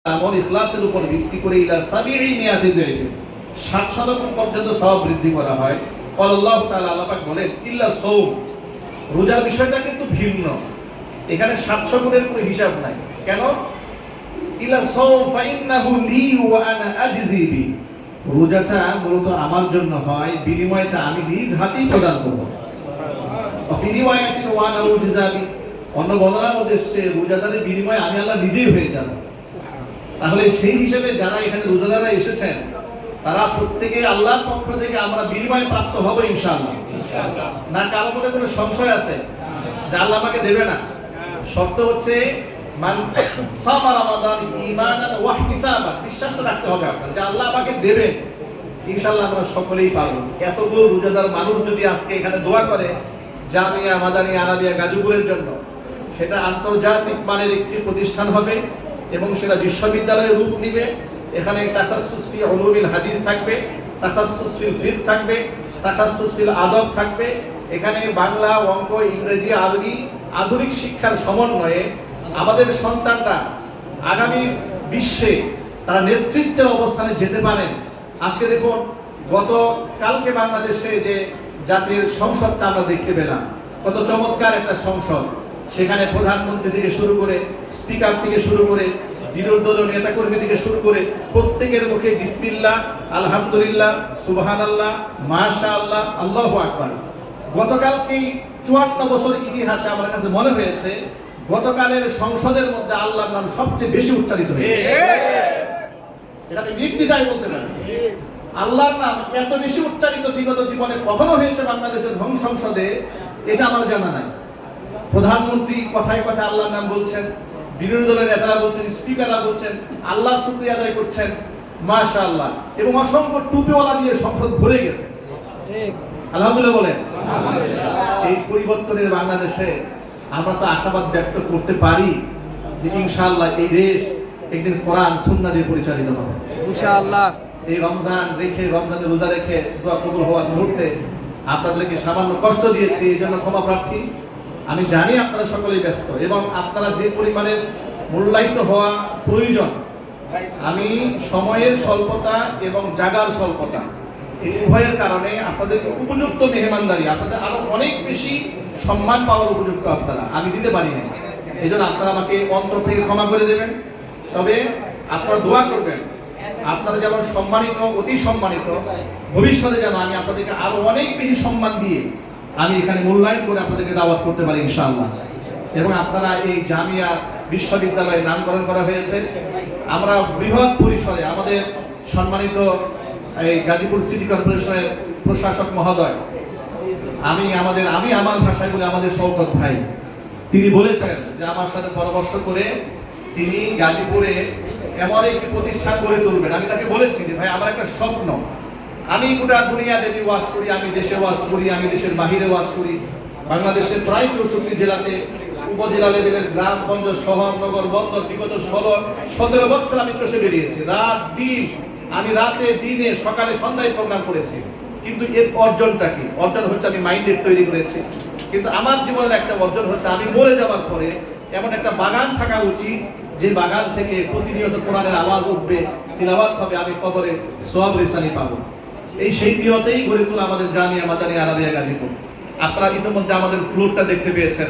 আমল ইখলাসের উপর ভিত্তি করে ইলা সাবিঈ মিয়াতি যায়ফ 700 গুণ পর্যন্ত সওয়াব বৃদ্ধি করা হয়। আল্লাহ তাআলা আল্লাহ পাক বলেন ইল্লা সাওম, রোজার বিষয়টা কিন্তু ভিন্ন। এখানে 700 গুণের কোনো হিসাব নাই। কেন? ইলা সাওম ফাইন্নাহু লি ওয়া আনা আজজি বি, রোজাটা মূলত আমার জন্য হয়, বিনিময়টা আমি নিজ হাতেই প্রদান করব। ফি রিওয়ায়াতিন ওয়া আনা উজজা বি, অন্য বর্ণনার মধ্যে এসেছে রোজাদারের বিনিময় আমি আল্লাহ নিজেই হয়ে যাব। তাহলে সেই হিসেবে যারা এখানে রোজাদাররা এসেছেন তারা প্রত্যেকে আল্লাহর পক্ষ থেকে আমরা বিনিময় প্রাপ্ত হব ইনশাআল্লাহ। না কারো মধ্যে কোনো সংশয় আছে যে আল্লাহ আমাকে দেবে না? শর্ত হচ্ছে মান সামা রমাদান ঈমানান ওয়া ইহতিসাবান, বিশ্বাস তো রাখতে হবে আপনার যে আল্লাহ আমাকে দেবেন। ইনশাআল্লাহ আমরা সকলেই পাবো। এতগুলো রোজাদার মানুষ যদি আজকে এখানে দোয়া করে জামিয়া মাদানিয়া আরাবিয়া গাজীপুরের জন্য, সেটা আন্তর্জাতিক মানের একটি প্রতিষ্ঠান হবে এবং সেটা বিশ্ববিদ্যালয়ের রূপ নিবে। এখানে তাখাসসুস ফি উলুমিল হাদিস থাকবে, তাখাসসুস ফিল ফিকহ থাকবে, তাখাসসুস ফিল আদব থাকবে। এখানে বাংলা, অঙ্ক, ইংরেজি, আরবি আধুনিক শিক্ষার সমন্বয়ে আমাদের সন্তানরা আগামী বিশ্বে তারা নেতৃত্বের অবস্থানে যেতে পারেন। আজকে দেখুন, গতকালকে বাংলাদেশে যে জাতীয় সংসদটা আমরা দেখতে পেলাম, কত চমৎকার একটা সংসদ। সেখানে প্রধানমন্ত্রী থেকে শুরু করে স্পিকার থেকে শুরু করে বিরোধী দলীয় নেতাকর্মী থেকে শুরু করে প্রত্যেকের মুখে বিসমিল্লাহ, আলহামদুলিল্লাহ, সুবহানাল্লাহ, মাশাআল্লাহ, আল্লাহু আকবার। গতকালকেই 54 বছর ইতিহাসে আমার কাছে মনে হয়েছে গতকালের সংসদের মধ্যে আল্লাহর নাম সবচেয়ে বেশি উচ্চারিত হয়েছে। এটা আমি নির্দ্বিধায় বলতে পারি, আল্লাহর নাম এত বেশি উচ্চারিত বিগত জীবনে কখনো হয়েছে বাংলাদেশের সংসদে এটা আমার জানা নাই। প্রধানমন্ত্রী কথায় কথায় আল্লাহর নাম বলছেন, বিরোধী দলের নেতারা বলছেন, স্পিকাররা বলছেন, আল্লাহর শুকরিয়া আদায় করছেন, মাশাআল্লাহ। এবং অসংখ্য টুপিওয়ালা দিয়ে সংসদ ভরে গেছে। আলহামদুলিল্লাহ বলেন। এই পরিবর্তনের বাংলাদেশে আমরা তো আশাবাদ ব্যক্ত করতে পারি যে ইনশাআল্লাহ এই দেশ একদিন কোরআন সুন্নাহ দিয়ে পরিচালিত হবে ইনশাআল্লাহ। এই রমজান রেখে, রমজানের রোজা রেখে দোয়া কবুল হওয়ার মুহূর্তে আপনাদেরকে সামান্য কষ্ট দিয়েছি, এই জন্য ক্ষমা প্রার্থী। আমি জানি আপনারা সকলেই ব্যস্ত এবং আপনারা যে পরিমাণে মূল্যায়িত হওয়া প্রয়োজন, আমি সময়ের স্বল্পতা এবং জাগার স্বল্পতা এই উভয়ের কারণে আপনাদেরকে উপযুক্ত মেহমানদারি, আপনাদের আরো অনেক বেশি সম্মান পাওয়ার উপযুক্ত আপনারা আমি দিতে পারি না। এই জন্য আপনারা আমাকে অন্তর থেকে ক্ষমা করে দেবেন। তবে আপনারা দোয়া করবেন আপনারা যেমন সম্মানিত, অতি সম্মানিত, ভবিষ্যতে যেন আমি আপনাদেরকে আরো অনেক বেশি সম্মান দিয়ে আমি এখানে মূল্যায়ন করে আপনাদেরকে দাওয়াত করতে পারি ইনশাআল্লাহ। এবং আপনারা এই জামিয়া বিশ্ববিদ্যালয়ে নামকরণ করা হয়েছে। আমরা বৃহৎ পরিসরে আমাদের সম্মানিত এই গাজীপুর সিটি কর্পোরেশনের প্রশাসক মহোদয়, আমি আমার ভাষায় বলে আমাদের শওকত ভাই, তিনি বলেছেন যে আমার সাথে পরামর্শ করে তিনি গাজীপুরে এমন একটি প্রতিষ্ঠান গড়ে তুলবেন। আমি তাকে বলেছি যে ভাই, আমার একটা স্বপ্ন, আমি গোটা দুনিয়া ব্যাপী ওয়াজ করি, আমি দেশে ওয়াজ করি, আমি দেশের বাহিরে ওয়াজ করি। বাংলাদেশের প্রায় 64 জেলাতে, উপজেলা লেভেলের গ্রাম, গঞ্জ, শহর, নগর, বন্দর বিগত 17 বছর আমি চষে বেরিয়েছি। রাত দিন আমি রাতে দিনে সকালে সন্ধ্যায় প্রোগ্রাম করেছি। কিন্তু এর অর্জনটা কি? অর্জন হচ্ছে আমি মাইন্ডেড তৈরি করেছি। কিন্তু আমার জীবনের একটা অর্জন হচ্ছে আমি মরে যাওয়ার পরে এমন একটা বাগান থাকা উচিত যে বাগান থেকে প্রতিনিয়ত কোরআনের আওয়াজ উঠবে, তিলাওয়াত হবে, আমি কবরে সওয়াব রিসানি পাবো। সেই নিয়তেই গড়ে তোলা আমাদের জামিয়া মাদানিয়া আরাবিয়া গাজীপুর। আপনারা ইতিমধ্যে আমাদের ফ্লোরটা দেখতে পেয়েছেন।